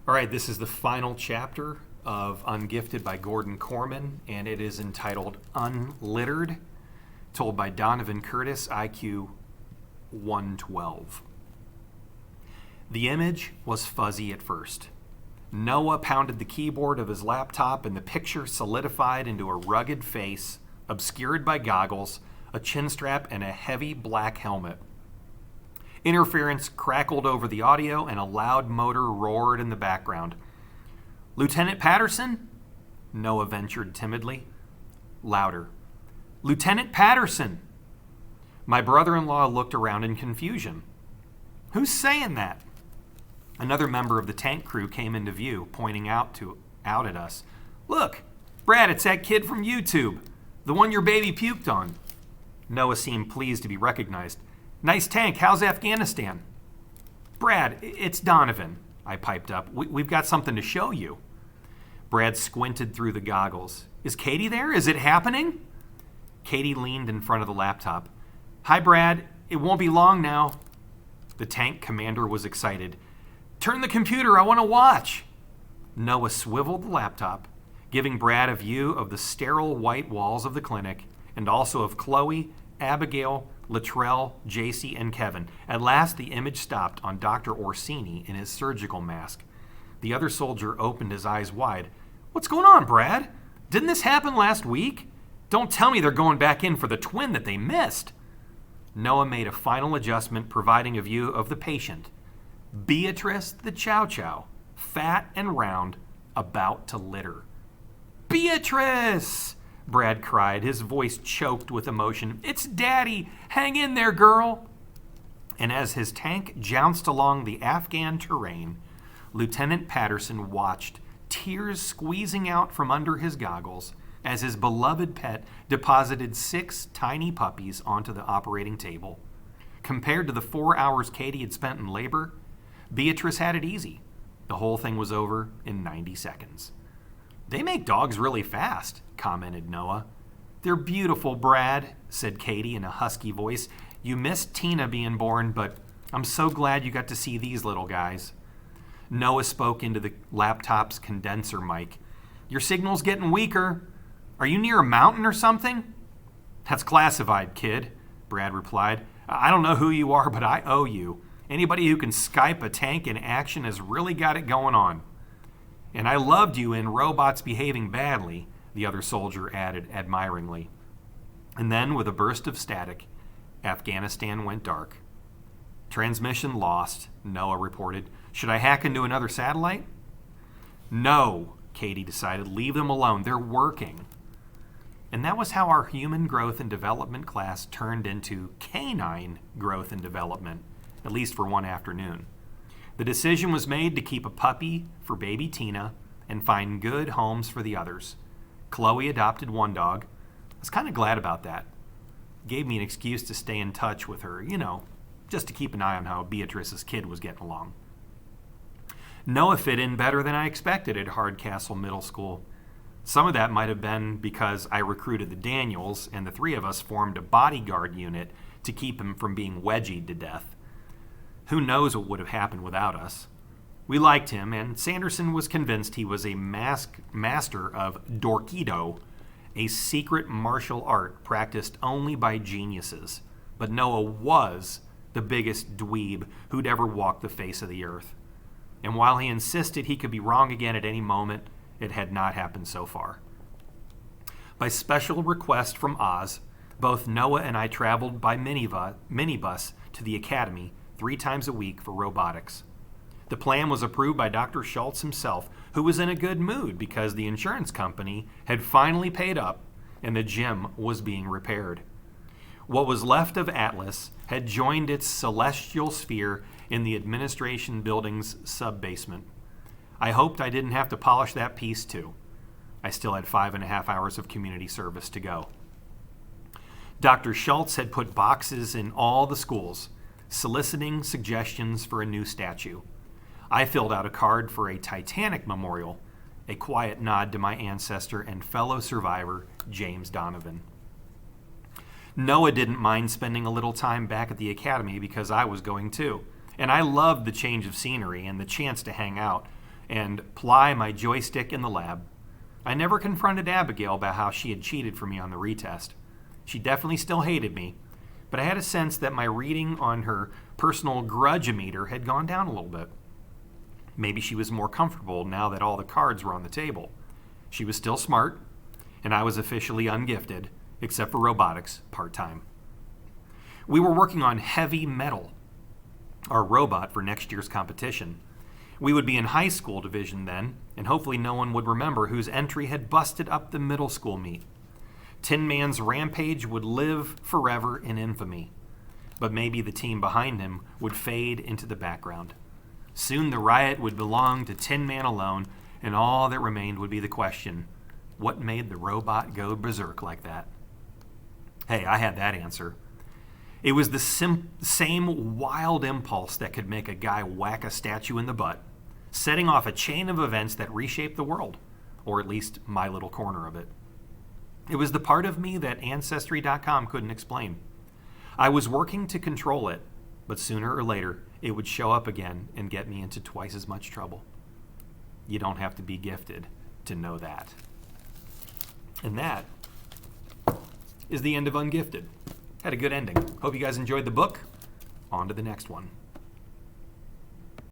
All right, this is the final chapter of Ungifted by Gordon Corman, and it is entitled Unlittered, told by Donovan Curtis, IQ 112. The image was fuzzy at first. Noah pounded the keyboard of his laptop, and the picture solidified into a rugged face, obscured by goggles, a chin strap, and a heavy black helmet. Interference crackled over the audio, and a loud motor roared in the background. "Lieutenant Patterson?" Noah ventured timidly. Louder. "Lieutenant Patterson!" My brother-in-law looked around in confusion. "Who's saying that?" Another member of the tank crew came into view, pointing out at us. "Look, Brad, it's that kid from YouTube, the one your baby puked on." Noah seemed pleased to be recognized. "Nice tank. How's Afghanistan?" "Brad, it's Donovan," I piped up. We've got something to show you." Brad squinted through the goggles. "Is Katie there? Is it happening?" Katie leaned in front of the laptop. "Hi, Brad. It won't be long now." The tank commander was excited. "Turn the computer. I want to watch." Noah swiveled the laptop, giving Brad a view of the sterile white walls of the clinic and also of Chloe, Abigail, Latrell, JC, and Kevin. At last, the image stopped on Dr. Orsini in his surgical mask. The other soldier opened his eyes wide. "What's going on, Brad? Didn't this happen last week? Don't tell me they're going back in for the twin that they missed." Noah made a final adjustment, providing a view of the patient. Beatrice the Chow Chow, fat and round, about to litter. "Beatrice!" Brad cried, his voice choked with emotion. "It's Daddy! Hang in there, girl!" And as his tank jounced along the Afghan terrain, Lieutenant Patterson watched, tears squeezing out from under his goggles, as his beloved pet deposited 6 tiny puppies onto the operating table. Compared to the 4 hours Katie had spent in labor, Beatrice had it easy. The whole thing was over in 90 seconds. "They make dogs really fast," commented Noah. "They're beautiful, Brad," said Katie in a husky voice. "You missed Tina being born, but I'm so glad you got to see these little guys." Noah spoke into the laptop's condenser mic. "Your signal's getting weaker. Are you near a mountain or something?" "That's classified, kid," Brad replied. "I don't know who you are, but I owe you. Anybody who can Skype a tank in action has really got it going on." "And I loved you in Robots Behaving Badly," the other soldier added admiringly. And then, with a burst of static, Afghanistan went dark. "Transmission lost," Noah reported. "Should I hack into another satellite?" "No," Katie decided. "Leave them alone. They're working." And that was how our human growth and development class turned into canine growth and development, at least for one afternoon. The decision was made to keep a puppy for baby Tina and find good homes for the others. Chloe adopted one dog. I was kind of glad about that. Gave me an excuse to stay in touch with her, just to keep an eye on how Beatrice's kid was getting along. Noah fit in better than I expected at Hardcastle Middle School. Some of that might have been because I recruited the Daniels, and the 3 of us formed a bodyguard unit to keep him from being wedgied to death. Who knows what would have happened without us? We liked him, and Sanderson was convinced he was a master of Dorkido, a secret martial art practiced only by geniuses. But Noah was the biggest dweeb who'd ever walked the face of the earth. And while he insisted he could be wrong again at any moment, it had not happened so far. By special request from Oz, both Noah and I traveled by minibus to the academy 3 times a week for robotics. The plan was approved by Dr. Schultz himself, who was in a good mood because the insurance company had finally paid up and the gym was being repaired. What was left of Atlas had joined its celestial sphere in the administration building's sub-basement. I hoped I didn't have to polish that piece too. I still had 5.5 hours of community service to go. Dr. Schultz had put boxes in all the schools, soliciting suggestions for a new statue. I filled out a card for a Titanic memorial, a quiet nod to my ancestor and fellow survivor, James Donovan. Noah didn't mind spending a little time back at the academy because I was going too, and I loved the change of scenery and the chance to hang out and ply my joystick in the lab. I never confronted Abigail about how she had cheated for me on the retest. She definitely still hated me, but I had a sense that my reading on her personal grudge-o-meter had gone down a little bit. Maybe she was more comfortable now that all the cards were on the table. She was still smart, and I was officially ungifted, except for robotics, part-time. We were working on Heavy Metal, our robot for next year's competition. We would be in high school division then, and hopefully no one would remember whose entry had busted up the middle school meet. Tin Man's rampage would live forever in infamy, but maybe the team behind him would fade into the background. Soon the riot would belong to Tin Man alone, and all that remained would be the question, what made the robot go berserk like that? Hey, I had that answer. It was the same wild impulse that could make a guy whack a statue in the butt, setting off a chain of events that reshaped the world, or at least my little corner of it. It was the part of me that Ancestry.com couldn't explain. I was working to control it, but sooner or later, it would show up again and get me into twice as much trouble. You don't have to be gifted to know that. And that is the end of Ungifted. Had a good ending. Hope you guys enjoyed the book. On to the next one.